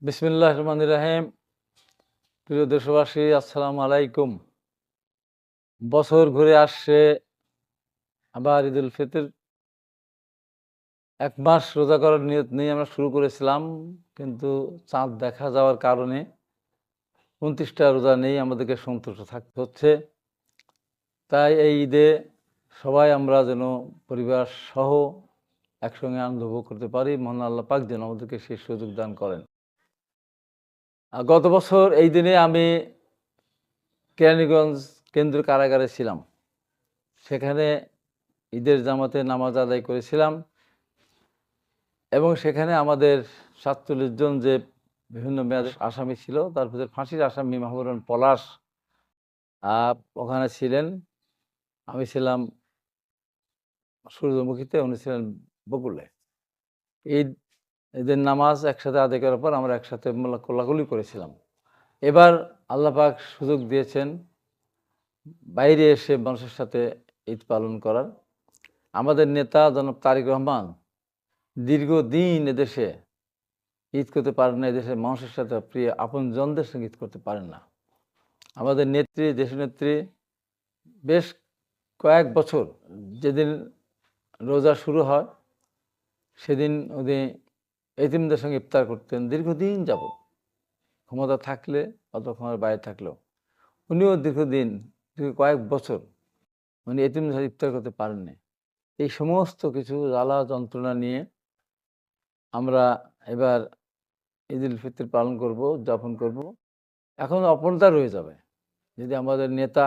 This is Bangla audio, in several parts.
বিসমিল্লাহির রহমানির রহিম। প্রিয় দেশবাসী, আসসালামু আলাইকুম। বছর ঘুরে আসছে, আবার ঈদুল ফিতর। ১ মাস রোজা করার নিয়ত নিয়ে আমরা শুরু করেছিলাম, কিন্তু চাঁদ দেখা যাওয়ার কারণে ২৯টা রোজা নিয়েই আমাদেরকে সন্তুষ্ট থাকতে হচ্ছে। তাই এই ঈদে সবাই আমরা যেন পরিবার সহ একসঙ্গে আনন্দ উপভোগ করতে পারি। মহান আল্লাহ পাক যেন আমাদেরকে সেই সুযোগ দান করেন। গত বছর এই দিনে আমি কেরানীগঞ্জ কেন্দ্রীয় কারাগারে ছিলাম। সেখানে ঈদের জামাতে নামাজ আদায় করেছিলাম এবং সেখানে আমাদের ৪৭ জন যে বিভিন্ন মেয়াদের আসামি ছিল, তার ভিতরে ফাঁসির আসামি মাহবুবুর রহমান পলাশ ওখানে ছিলেন। আমি ছিলাম সূর্যমুখীতে, উনি ছিলেন বকুলে। ঈদ ঈদের নামাজ একসাথে আদায় করার পর আমরা একসাথে কোলাকুলি করেছিলাম। এবার আল্লাহ পাক সুযোগ দিয়েছেন বাইরে এসে মানুষের সাথে ঈদ পালন করার। আমাদের নেতা জনাব তারেক রহমান দীর্ঘদিন এদেশে ঈদ করতে পারেন না, এদেশের মানুষের সাথে প্রিয় আপনজনদের সঙ্গে ঈদ করতে পারেন না। আমাদের নেত্রী, দেশনেত্রী বেশ কয়েক বছর যেদিন রোজা শুরু হয় সেদিন উনি এতিমদের সঙ্গে ইফতার করতেন দীর্ঘদিন যাবৎ, ক্ষমতা থাকলে অথবা ক্ষমতার বাইরে থাকলেও। উনিও দীর্ঘদিন কয়েক বছর উনি এতিমদের সাথে ইফতার করতে পারেননি। এই সমস্ত কিছু জ্বালা যন্ত্রণা নিয়ে আমরা এবার ঈদুল ফিতর পালন করব, উদযাপন করব। এখন অপরদা রয়ে যাবে যদি আমাদের নেতা,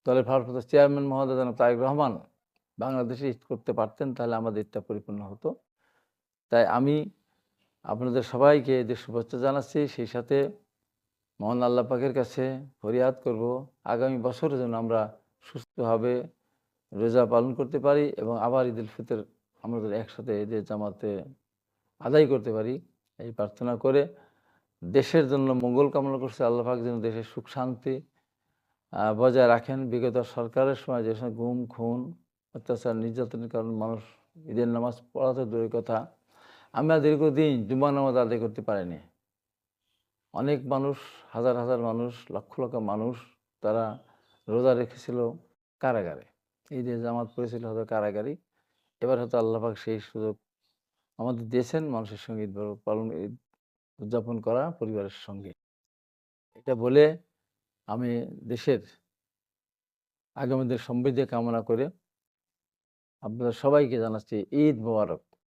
দলের ভারপ্রাপ্ত চেয়ারম্যান মহোদয় জনাব তারেক রহমান বাংলাদেশে ঈদ করতে পারতেন, তাহলে আমাদের ঈদটা পরিপূর্ণ হতো। তাই আমি আপনাদের সবাইকে ঈদের শুভেচ্ছা জানাচ্ছি। সেই সাথে মহান আল্লাহ পাকের কাছে ফরিয়াদ করব আগামী বছরে যেন আমরা সুস্থভাবে রোজা পালন করতে পারি এবং আবার ঈদুল ফিতর আমাদের একসাথে ঈদের জামাতে আদায় করতে পারি, এই প্রার্থনা করে দেশের জন্য মঙ্গল কামনা করছে। আল্লাহ পাক যেন দেশের সুখ শান্তি বজায় রাখেন। বিগত সরকারের সময় যে সময় গুম, খুন, অত্যাচার, নির্যাতনের কারণে মানুষ ঈদের নামাজ পড়াতে দূরের কথা, আমরা দীর্ঘদিন জুমা নামাজ আদায় করতে পারিনি। অনেক মানুষ, হাজার হাজার মানুষ, লক্ষ লক্ষ মানুষ তারা রোজা রেখেছিল কারাগারে, ঈদের জামাত পড়েছিল হয়তো কারাগারি। এবার হয়তো আল্লাহ পাক সেই সুযোগ আমাদের দিয়েছেন মানুষের সঙ্গে ঈদ পালন, ঈদ উদযাপন করা পরিবারের সঙ্গে। এটা বলে আমি দেশের আগামী দিনের সমৃদ্ধি কামনা করে আপনাদের সবাইকে জানাচ্ছি ঈদ মোবারক।